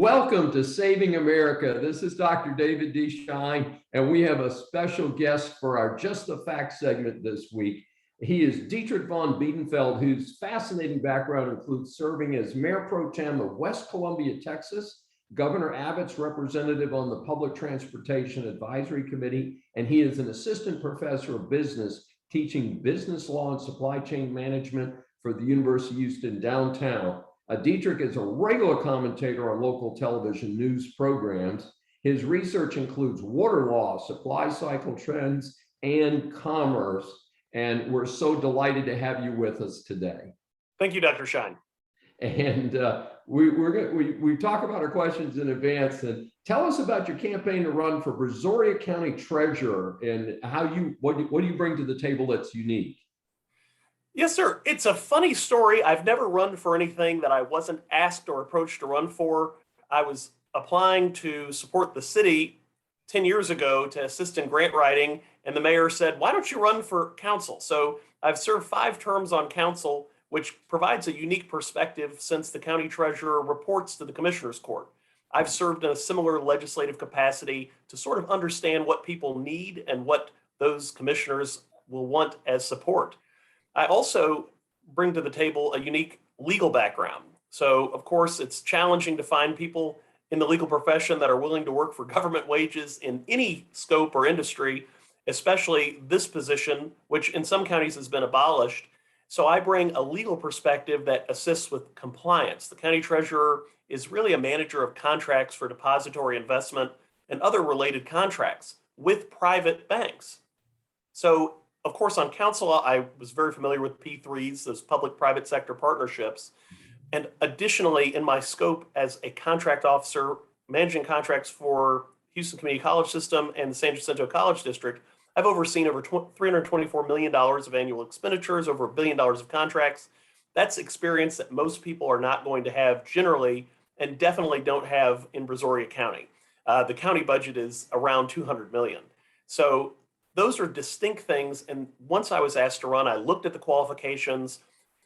Welcome to Saving America. This is Dr. David D. Schein, and we have a special guest for our Just the Facts segment this week. He is Dietrich Von Biedenfeld, whose fascinating background includes serving as Mayor Pro Tem of West Columbia, Texas, Governor Abbott's representative on the Public Transportation Advisory Committee, and he is an assistant professor of business teaching business law and supply chain management for the University of Houston downtown. Dietrich is a regular commentator on local television news programs. His research includes water law, supply cycle trends, and commerce. And we're so delighted to have you with us today. Thank you, Dr. Schein. And we talk about our questions in advance. And tell us about your campaign to run for Brazoria County Treasurer and what do you bring to the table that's unique? Yes, sir. It's a funny story. I've never run for anything that I wasn't asked or approached to run for. I was applying to support the city 10 years ago to assist in grant writing, and the mayor said, "Why don't you run for council?" So I've served 5 terms on council, which provides a unique perspective since the county treasurer reports to the commissioner's court. I've served in a similar legislative capacity to sort of understand what people need and what those commissioners will want as support. I also bring to the table a unique legal background. So, of course, it's challenging to find people in the legal profession that are willing to work for government wages in any scope or industry, especially this position, which in some counties has been abolished. So I bring a legal perspective that assists with compliance. The county treasurer is really a manager of contracts for depository investment and other related contracts with private banks. So, of course, on council, I was very familiar with P3s, those public-private sector partnerships. And additionally, in my scope as a contract officer managing contracts for Houston Community College System and the San Jacinto College District, I've overseen over $324 million of annual expenditures, over $1 billion of contracts. That's experience that most people are not going to have generally, and definitely don't have in Brazoria County. The county budget is around $200 million. So those are distinct things. And once I was asked to run, I looked at the qualifications.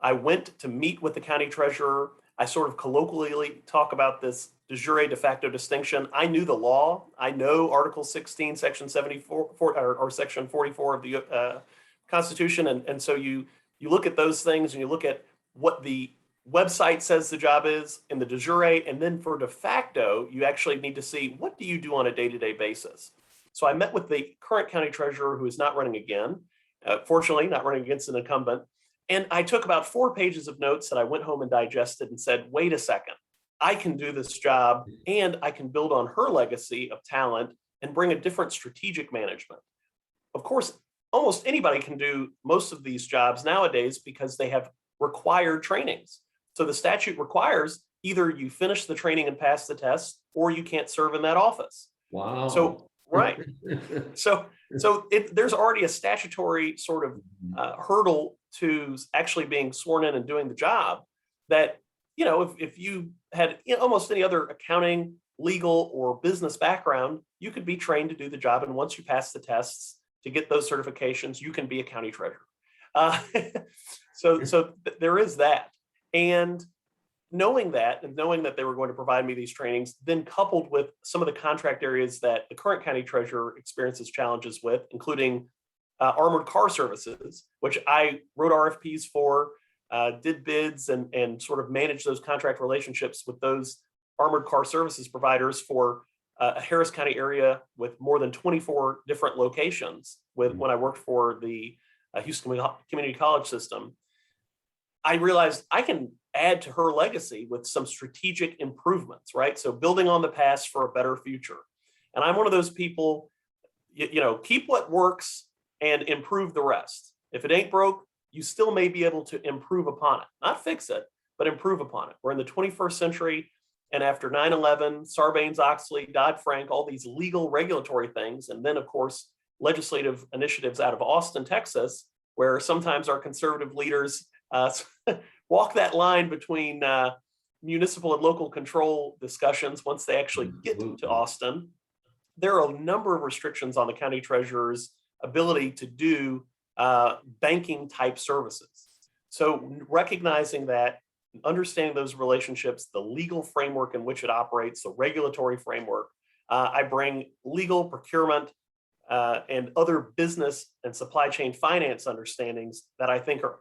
I went to meet with the county treasurer. I sort of colloquially talk about this de jure de facto distinction. I knew the law. I know Article 16, Section 74, or Section 44 of the Constitution. And so you look at those things and you look at what the website says the job is in the de jure. And then for de facto, you actually need to see, what do you do on a day-to-day basis? So I met with the current county treasurer, who is not running again, fortunately not running against an incumbent. And I took about 4 pages of notes that I went home and digested and said, wait a second, I can do this job and I can build on her legacy of talent and bring a different strategic management. Of course, almost anybody can do most of these jobs nowadays because they have required trainings. So the statute requires either you finish the training and pass the test, or you can't serve in that office. Wow. So right. So there's already a statutory sort of hurdle to actually being sworn in and doing the job that, if you had almost any other accounting, legal, or business background, you could be trained to do the job. And once you pass the tests to get those certifications, you can be a county treasurer. So there is that. And knowing that they were going to provide me these trainings, then coupled with some of the contract areas that the current county treasurer experiences challenges with, including armored car services, which I wrote RFPs for, did bids and sort of managed those contract relationships with those armored car services providers for a Harris County area with more than 24 different locations when I worked for the Houston Community College System. I realized I can add to her legacy with some strategic improvements, right? So building on the past for a better future. And I'm one of those people, keep what works and improve the rest. If it ain't broke, you still may be able to improve upon it. Not fix it, but improve upon it. We're in the 21st century, and after 9/11, Sarbanes-Oxley, Dodd-Frank, all these legal regulatory things, and then, of course, legislative initiatives out of Austin, Texas, where sometimes our conservative leaders walk that line between municipal and local control discussions once they actually get to Austin. There are a number of restrictions on the county treasurer's ability to do banking type services. So recognizing that understanding those relationships, the legal framework in which it operates, the regulatory framework. I bring legal, procurement, and other business and supply chain finance understandings that I think are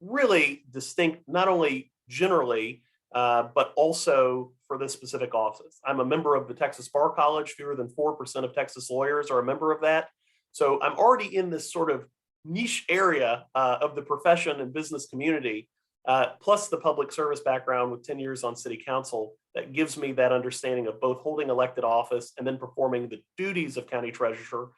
really distinct, not only generally, but also for this specific office. I'm a member of the Texas Bar College. Fewer than 4% of Texas lawyers are a member of that. So I'm already in this sort of niche area of the profession and business community, plus the public service background with 10 years on city council that gives me that understanding of both holding elected office and then performing the duties of county treasurer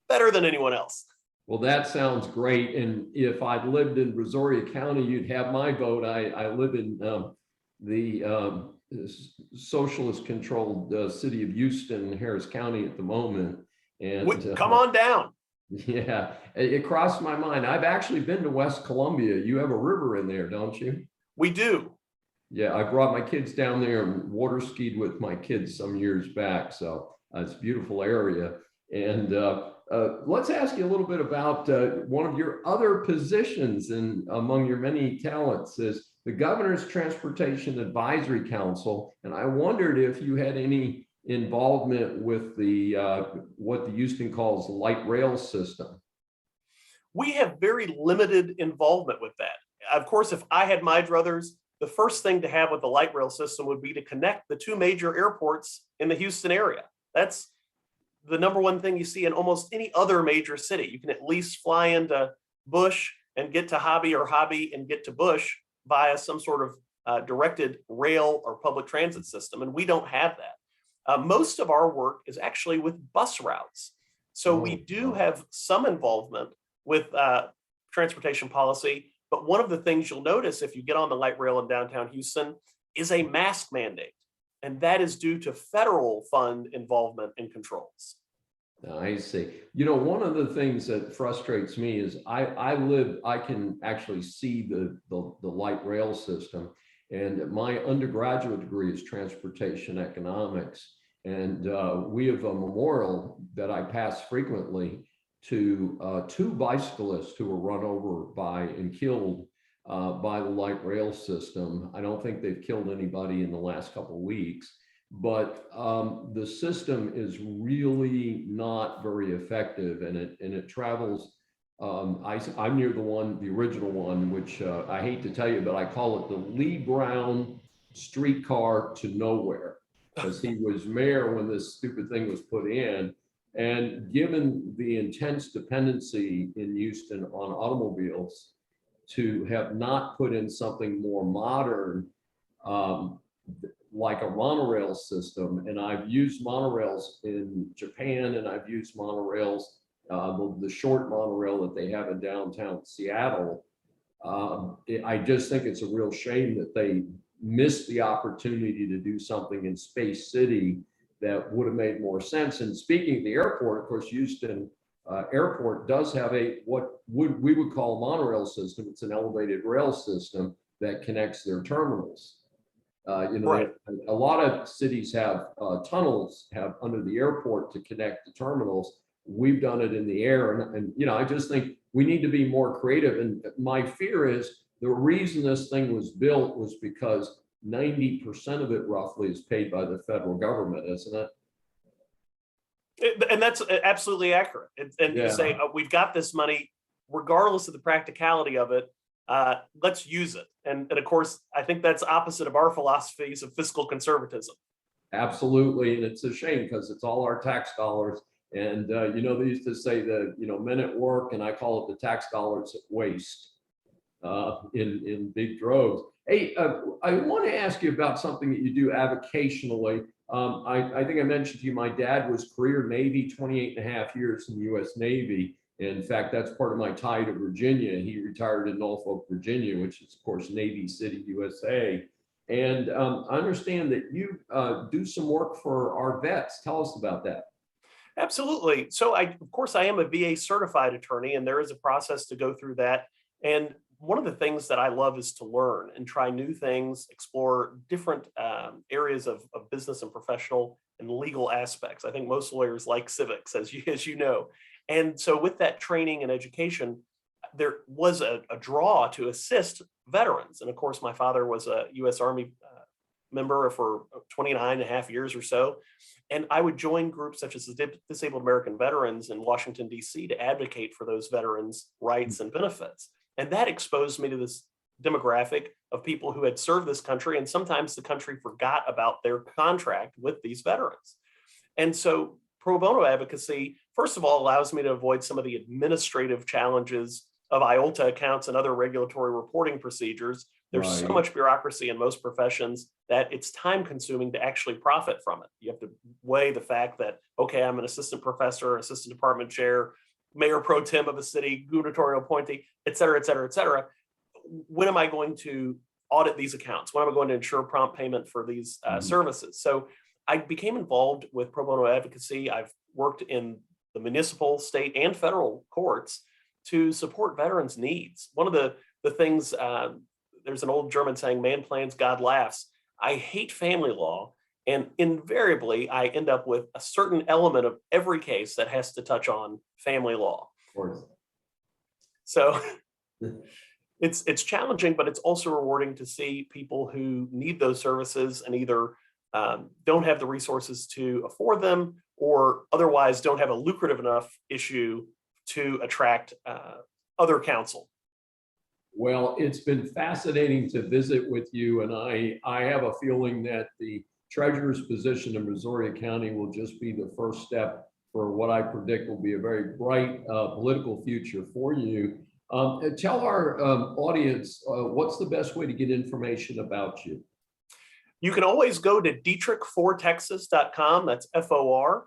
better than anyone else. Well, that sounds great. And if I'd lived in Brazoria County, you'd have my vote. I live in the socialist controlled city of Houston, Harris County at the moment. And come on down. Yeah, it crossed my mind. I've actually been to West Columbia. You have a river in there, don't you? We do. Yeah, I brought my kids down there and water skied with my kids some years back. So it's a beautiful area. And let's ask you a little bit about one of your other positions, and among your many talents is the Governor's Transportation Advisory Council. And I wondered if you had any involvement with the what the Houston calls the light rail system. We have very limited involvement with that. Of course, if I had my druthers, the first thing to have with the light rail system would be to connect the two major airports in the Houston area. That's the number one thing you see in almost any other major city. You can at least fly into Bush and get to Hobby, or Hobby and get to Bush via some sort of directed rail or public transit system, and we don't have that. Most of our work is actually with bus routes. So we do have some involvement with transportation policy, but one of the things you'll notice if you get on the light rail in downtown Houston is a mask mandate. And that is due to federal fund involvement in controls. I see. You know, one of the things that frustrates me is I can actually see the light rail system. And my undergraduate degree is transportation economics. And we have a memorial that I pass frequently to two bicyclists who were run over by and killed by the light rail system. I don't think they've killed anybody in the last couple of weeks, but the system is really not very effective, and it travels. I'm near the original one, which I hate to tell you, but I call it the Lee Brown streetcar to nowhere, because he was mayor when this stupid thing was put in. And given the intense dependency in Houston on automobiles, to have not put in something more modern, like a monorail system. And I've used monorails in Japan, and I've used monorails, the short monorail that they have in downtown Seattle. I just think it's a real shame that they missed the opportunity to do something in Space City that would have made more sense. And speaking of the airport, of course, Houston Airport does have what we would call a monorail system. It's an elevated rail system that connects their terminals. Right. A lot of cities have tunnels under the airport to connect the terminals. We've done it in the air, and I just think we need to be more creative. And my fear is the reason this thing was built was because 90% of it roughly is paid by the federal government, isn't it? And that's absolutely accurate. And you say, we've got this money, regardless of the practicality of it, let's use it. And of course, I think that's opposite of our philosophies of fiscal conservatism. Absolutely. And it's a shame because it's all our tax dollars. And, they used to say that, men at work, and I call it the tax dollars at waste in big droves. Hey, I want to ask you about something that you do avocationally. I think I mentioned to you, my dad was career Navy, 28 and a half years in the U.S. Navy. In fact, that's part of my tie to Virginia. He retired in Norfolk, Virginia, which is, of course, Navy City, USA. And I understand that you do some work for our vets. Tell us about that. Absolutely. So, of course, I am a VA certified attorney, and there is a process to go through that. And one of the things that I love is to learn and try new things, explore different areas of business and professional and legal aspects. I think most lawyers like civics, as you know. And so with that training and education, there was a draw to assist veterans. And of course, my father was a U.S. Army member for 29 and a half years or so. And I would join groups such as the Disabled American Veterans in Washington, D.C. to advocate for those veterans' rights and benefits. And that exposed me to this demographic of people who had served this country, and sometimes the country forgot about their contract with these veterans. And so pro bono advocacy, first of all, allows me to avoid some of the administrative challenges of IOLTA accounts and other regulatory reporting procedures. There's so much bureaucracy in most professions that it's time consuming to actually profit from it. You have to weigh the fact that, okay, I'm an assistant professor, assistant department chair, mayor pro tem of a city, gubernatorial appointee, et cetera, et cetera, et cetera. When am I going to audit these accounts? When am I going to ensure prompt payment for these services? So I became involved with pro bono advocacy. I've worked in the municipal, state, and federal courts to support veterans' needs. One of the things, there's an old German saying, man plans, God laughs. I hate family law, and invariably I end up with a certain element of every case that has to touch on family law. Of course. So it's challenging, but it's also rewarding to see people who need those services and either don't have the resources to afford them or otherwise don't have a lucrative enough issue to attract other counsel. Well, it's been fascinating to visit with you, and I have a feeling that the treasurer's position in Brazoria County will just be the first step for what I predict will be a very bright political future for you. Tell our audience what's the best way to get information about you. You can always go to dietrichfortexas.com, that's FOR,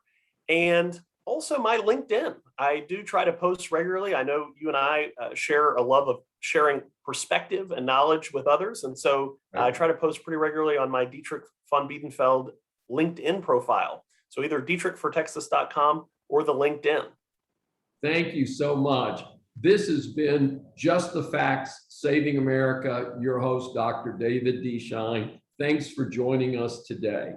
and also my LinkedIn. I do try to post regularly. I know you and I share a love of sharing perspective and knowledge with others. And so I try to post pretty regularly on my Dietrich Von Biedenfeld LinkedIn profile. So either dietrichfortexas.com or the LinkedIn. Thank you so much. This has been Just the Facts, Saving America. Your host, Dr. David D. Schein. Thanks for joining us today.